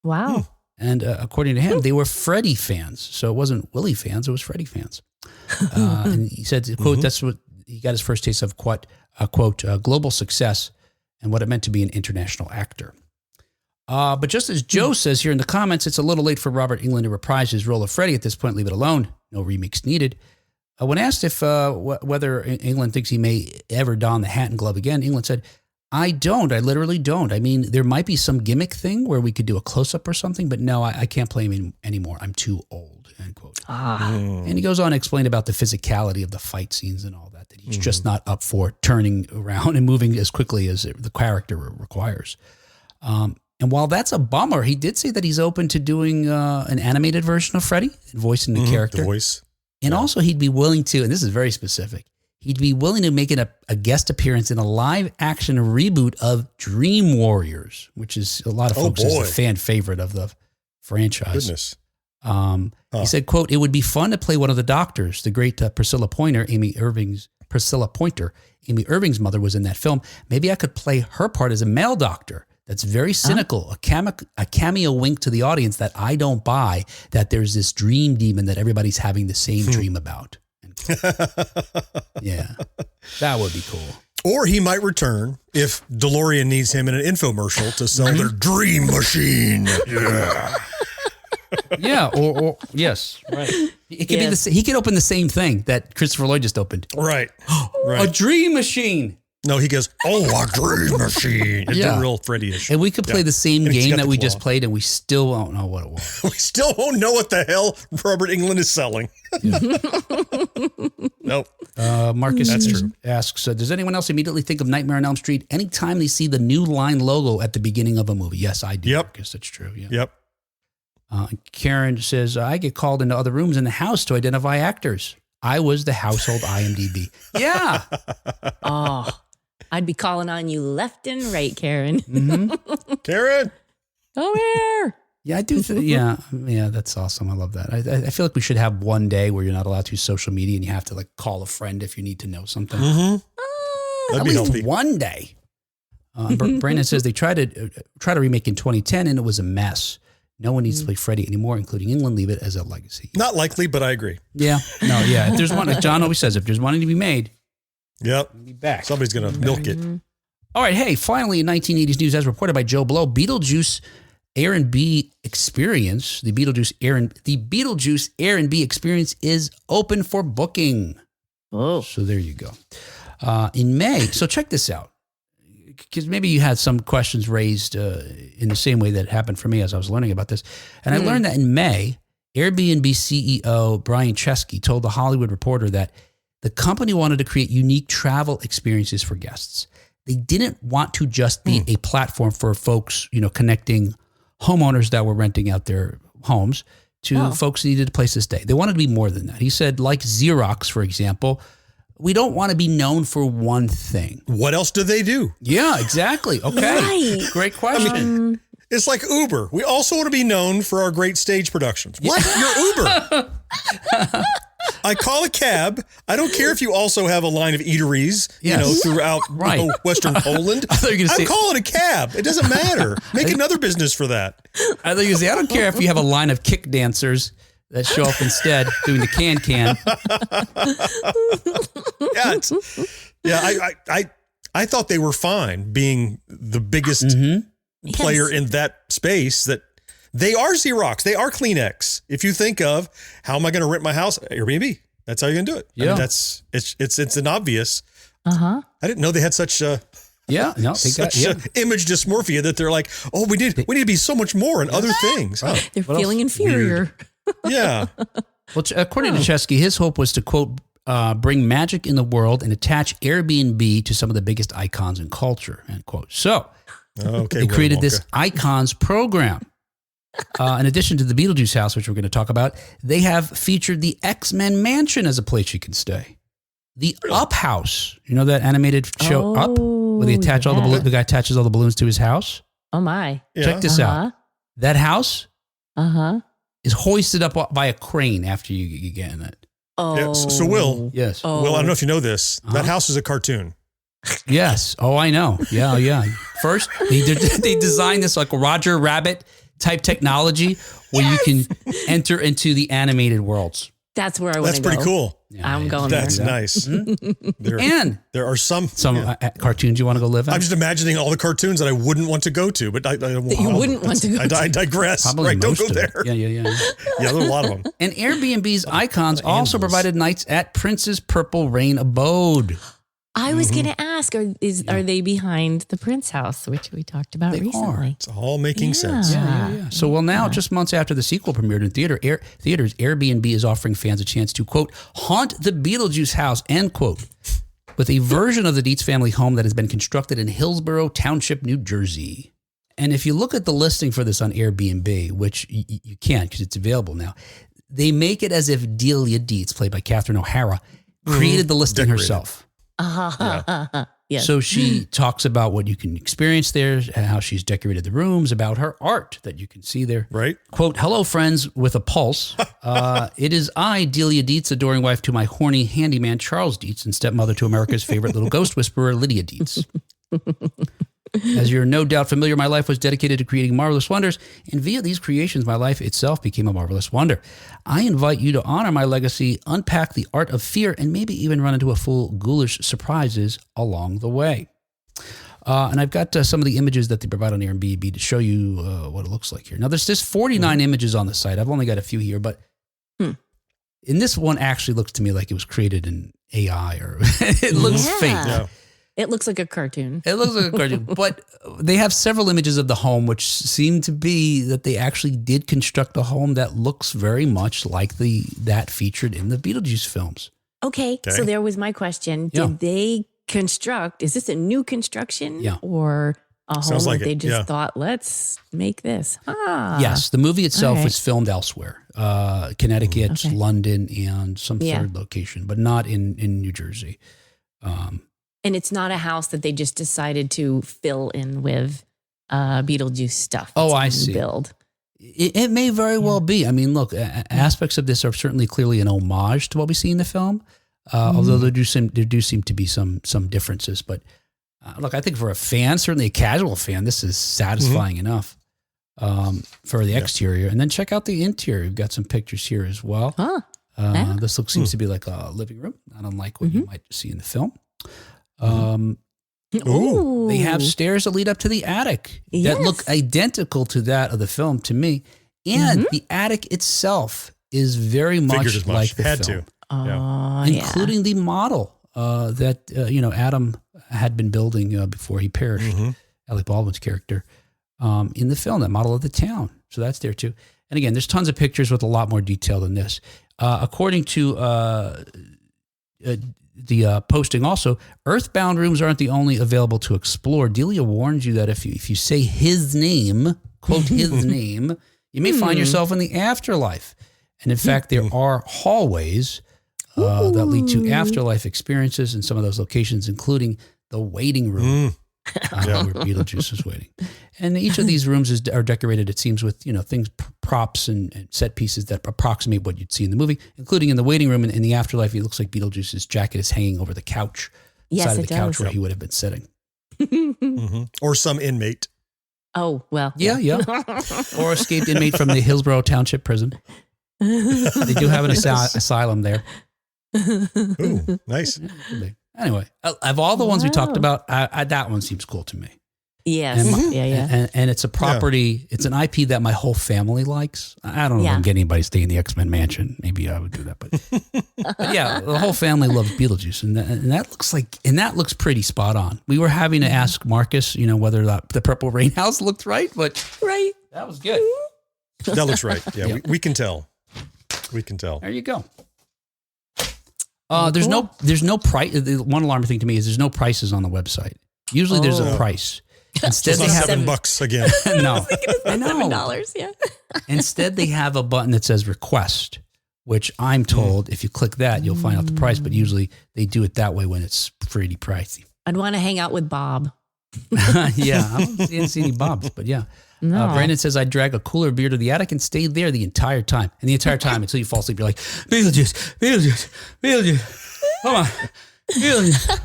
Wow. And according to him, they were Freddy fans. So it wasn't Willie fans, it was Freddy fans. And he said, quote, that's what he got his first taste of, quote, global success and what it meant to be an international actor. But just as Joe says here in the comments, it's a little late for Robert Englund to reprise his role of Freddy at this point. Leave it alone. No remakes needed. When asked if whether Englund thinks he may ever don the hat and glove again, Englund said, I don't. I literally don't. I mean, there might be some gimmick thing where we could do a close-up or something, but no, I can't play him anymore. I'm too old, end quote. And he goes on to explain about the physicality of the fight scenes and all that he's just not up for turning around and moving as quickly as the character requires. And while that's a bummer, he did say that he's open to doing an animated version of Freddy, voicing the character. The voice. And also he'd be willing to, and this is very specific, he'd be willing to make it a guest appearance in a live action reboot of Dream Warriors, which is a lot of folks is a fan favorite of the franchise. Goodness. He said, quote, it would be fun to play one of the doctors. The great Priscilla Pointer, Amy Irving's mother, was in that film. Maybe I could play her part as a male doctor. That's very cynical, a cameo wink to the audience that I don't buy, that there's this dream demon that everybody's having the same dream about. Yeah, that would be cool. Or he might return if Delorean needs him in an infomercial to sell their dream machine. Yeah. Yeah, or yes, right. It could be he could open the same thing that Christopher Lloyd just opened. Right. A dream machine. No, he goes, a dream machine. It's a real Freddy-ish. And we could play the same And he's game got that the we claw. just played, and we still won't know what it was. We still won't know what the hell Robert Englund is selling. Nope. Marcus That's true. asks, does anyone else immediately think of Nightmare on Elm Street anytime they see the New Line logo at the beginning of a movie? Yes, I do, Yep. Marcus. That's true. Yeah. Yep. Karen says, I get called into other rooms in the house to identify actors. I was the household IMDb. Yeah. Oh, I'd be calling on you left and right, Karen. Karen. Come here. Yeah, I do. Yeah, that's awesome. I love that. I feel like we should have one day where you're not allowed to use social media and you have to like call a friend if you need to know something. That'd At be least healthy. one day. Brandon says they tried to remake in 2010 and it was a mess. No one needs to play Freddy anymore, including England. Leave it as a legacy. Not likely, but I agree. Yeah. No, yeah. If there's one, like John always says, if there's one to be made, Yep. be back. Somebody's going to milk it. All right. Hey, finally in 1980s news, as reported by Joe Blow, Beetlejuice Air and B experience, the Beetlejuice Air and B experience is open for booking. Oh. So there you go. In May. So check this out. Because maybe you had some questions raised in the same way that happened for me as I was learning about this. And I learned that in May, Airbnb CEO Brian Chesky told The Hollywood Reporter that the company wanted to create unique travel experiences for guests. They didn't want to just be a platform for folks, connecting homeowners that were renting out their homes to folks who needed a place to stay. They wanted to be more than that. He said, like Xerox, for example, we don't want to be known for one thing. What else do they do? Yeah, exactly. Okay. Right. Great question. It's like Uber. We also want to be known for our great stage productions. What? You're Uber. I call a cab. I don't care if you also have a line of eateries, Yes. throughout Right. Western Poland. thought you were gonna I'm say- calling a cab. It doesn't matter. Make another business for that. I think you say, I don't care if you have a line of kick dancers that show up instead doing the can. Yeah, Yeah, I thought they were fine being the biggest player in that space. That they are Xerox, they are Kleenex. If you think of how am I going to rent my house, Airbnb. That's how you're going to do it. Yeah, I mean, it's an obvious. Uh-huh. I didn't know they had such image dysmorphia that they're like, oh, we need to be so much more in other things. Oh, They're feeling inferior. yeah. Well, according to Chesky, his hope was to, quote, bring magic in the world and attach Airbnb to some of the biggest icons in culture, end quote. So they created this icons program. In addition to the Beetlejuice house, which we're going to talk about, they have featured the X-Men mansion as a place you can stay. The Up house, you know that animated show Up, where they attach all the guy attaches all the balloons to his house. Oh my! Check this out. That house, is hoisted up by a crane after you get in it. Oh, yeah, so Will, yes. Oh. Will, I don't know if you know this. That house is a cartoon. Yes. Oh, I know. Yeah. First, they designed this like Roger Rabbit type technology where you can enter into the animated worlds. That's where I want to go. That's pretty cool. Yeah, I'm going there. That's nice. And there are some cartoons you want to go live in. I'm just imagining all the cartoons that I wouldn't want to go to, but you wouldn't want to go to. I digress. Probably right, don't go of there. Yeah. Yeah, there are a lot of them. And Airbnb's icons also provided nights at Prince's Purple Rain abode. I was going to ask, are they behind the Prince house, which we talked about recently? It's all making sense. Yeah. So, now, just months after the sequel premiered in theaters, Airbnb is offering fans a chance to, quote, haunt the Beetlejuice house, end quote, with a version of the Deetz family home that has been constructed in Hillsborough Township, New Jersey. And if you look at the listing for this on Airbnb, which you can't because it's available now, they make it as if Delia Deetz, played by Catherine O'Hara, created the listing herself. Yes. So she talks about what you can experience there, how she's decorated the rooms, about her art that you can see there. Right. Quote, hello, friends with a pulse. It is I, Delia Deetz, adoring wife to my horny handyman, Charles Deetz, and stepmother to America's favorite little ghost whisperer, Lydia Deetz. As you're no doubt familiar, my life was dedicated to creating marvelous wonders, and via these creations, my life itself became a marvelous wonder. I invite you to honor my legacy, unpack the art of fear, and maybe even run into a full ghoulish surprises along the way. And I've got some of the images that they provide on Airbnb to show you what it looks like here. Now, there's 49 images on the site. I've only got a few here, but in this one actually looks to me like it was created in AI, or it looks fake. Yeah. It looks like a cartoon. It looks like a cartoon, but they have several images of the home, which seem to be that they actually did construct a home that looks very much like that featured in the Beetlejuice films. Okay. So there was my question. Did they construct, is this a new construction or a home that they just thought, let's make this? Yes. The movie itself was filmed elsewhere, Connecticut, London, and some third location, but not in New Jersey. And it's not a house that they just decided to fill in with Beetlejuice stuff. Oh, I see. Build. It may very well be. I mean, look, aspects of this are certainly clearly an homage to what we see in the film, although there do seem to be some differences. But look, I think for a fan, certainly a casual fan, this is satisfying enough for the exterior. And then check out the interior. We've got some pictures here as well. This seems to be like a living room, not unlike what you might see in the film. They have stairs that lead up to the attic that look identical to that of the film to me. And the attic itself is very much like the film. Including the model that Adam had been building before he perished, Alec Baldwin's character, in the film, that model of the town. So that's there too. And again, there's tons of pictures with a lot more detail than this. According to the posting also, earthbound rooms aren't the only available to explore. Delia warns you that if you say his name, quote his name, you may find yourself in the afterlife. And in fact, there are hallways that lead to afterlife experiences in some of those locations, including the waiting room where Beetlejuice is waiting. And each of these rooms are decorated, it seems, with things, props and set pieces that approximate what you'd see in the movie, including in the waiting room. And in the afterlife, it looks like Beetlejuice's jacket is hanging over the couch, side of the couch where he would have been sitting. Or some inmate. Oh, well. Yeah. Or escaped inmate from the Hillsborough Township prison. They do have an asylum there. Ooh, nice. Anyway, of all the ones we talked about, that one seems cool to me. Yes. And and it's a property, it's an IP that my whole family likes. I don't know if I'm getting anybody staying in the X-Men mansion. Maybe I would do that, but yeah, the whole family loves Beetlejuice, and that looks pretty spot on. We were having to ask Marcus, whether the Purple Rain house looked right, but that was good. That looks right. Yeah, we can tell. We can tell. There you go. There's no price. The one alarming thing to me is there's no prices on the website. Usually there's a price. Instead, they have $7 again. No, I know. $7, yeah. Instead, they have a button that says request, which I'm told if you click that, you'll find out the price. But usually they do it that way when it's pretty pricey. I'd want to hang out with Bob. Yeah, I didn't see any Bobs, but yeah. No. Brandon says, I'd drag a cooler beer to the attic and stay there the entire time. And the entire time until you fall asleep, you're like, Beetlejuice, Beetlejuice, Beetlejuice. Come on, Beetlejuice.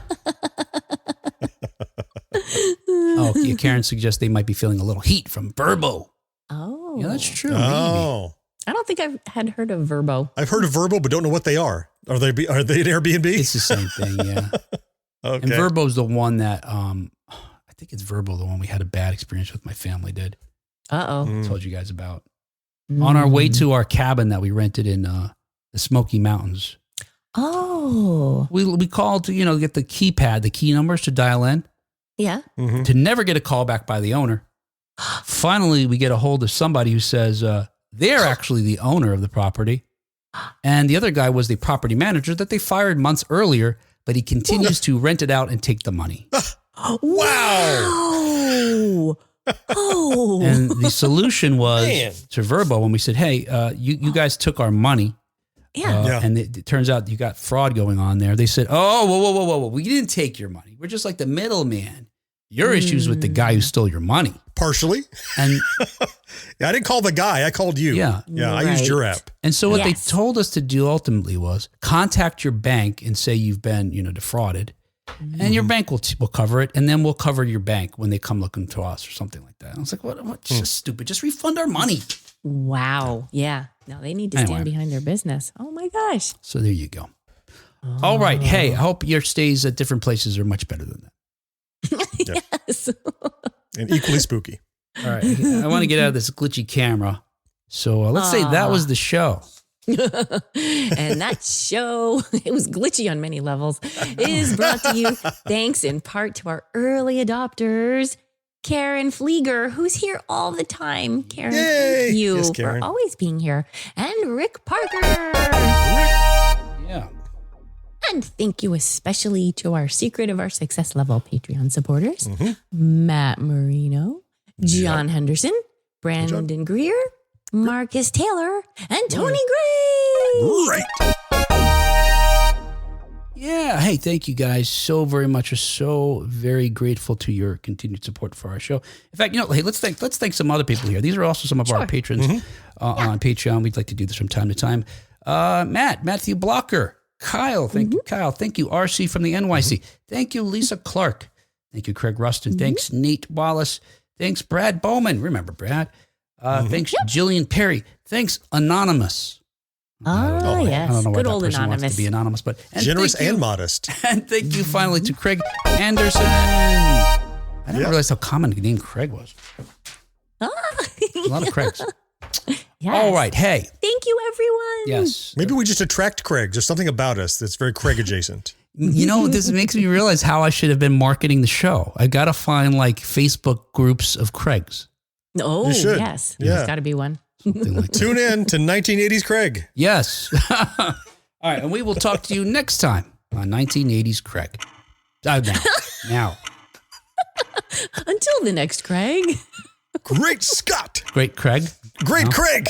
Yeah, Karen suggests they might be feeling a little heat from Verbo. Oh. Yeah, that's true. Oh. I don't think I've had heard of Verbo. I've heard of Verbo, but don't know what they are. Are they an Airbnb? It's the same thing, yeah. Okay. And Verbo's the one that, I think it's Verbo, the one we had a bad experience with, my family did. Uh-oh. Told you guys about. On our way to our cabin that we rented in the Smoky Mountains. Oh. We called to, get the keypad, the key numbers to dial in. Yeah. To never get a call back by the owner. Finally, we get a hold of somebody who says they're actually the owner of the property. And the other guy was the property manager that they fired months earlier, but he continues to rent it out and take the money. Wow. Oh. And the solution was to Verbo when we said, hey, you guys took our money. Yeah. And it turns out you got fraud going on there. They said, oh, whoa. We didn't take your money. We're just like the middleman. Your issue's with the guy who stole your money. Partially. And I didn't call the guy. I called you. Yeah. I used your app. And so what they told us to do ultimately was contact your bank and say you've been, defrauded. And your bank will cover it. And then we'll cover your bank when they come looking to us or something like that. I was like, what? Just stupid. Just refund our money. Wow. Yeah. No, they need to stand behind their business. Oh my gosh. So there you go. All right. Hey, I hope your stays at different places are much better than that. Yes. And equally spooky. All right. I want to get out of this glitchy camera. So let's say that was the show. And that show, it was glitchy on many levels, is brought to you thanks in part to our early adopters, Karen Flieger, who's here all the time. Karen, thank you Yes, Karen. for always being here. And Rick Parker. Yeah. And thank you especially to our Secret of Our Success level Patreon supporters, Matt Marino, John Henderson, Brandon Greer, Marcus Taylor, and Tony Gray. Right. Yeah. Hey, thank you guys so very much. We're so very grateful to your continued support for our show. In fact, hey, let's thank some other people here. These are also some of our patrons on Patreon. We'd like to do this from time to time. Matthew Blocker, Kyle, thank you, Kyle. Thank you, RC from the NYC. Thank you, Lisa Clark. Thank you, Craig Rustin. Thanks, Nate Wallace. Thanks, Brad Bowman. Remember Brad. Thanks, Jillian Perry. Thanks, Anonymous. Oh, yes. I don't know why Good that old person Anonymous. wants to be anonymous, but Generous thank you. and modest. And thank you finally to Craig Anderson. I didn't realize how common the name Craig was. A lot of Craigs. Yes. All right. Hey. Thank you, everyone. Yes. Maybe we just attract Craig. There's something about us that's very Craig adjacent. This makes me realize how I should have been marketing the show. I got to find Facebook groups of Craigs. Oh, You should. yes. Yeah. There's got to be one. Something like that. Tune in to 1980s Craig. Yes. All right. And we will talk to you next time on 1980s Craig. Now. Until the next Craig. Great Scott. Great Craig. Great Craig.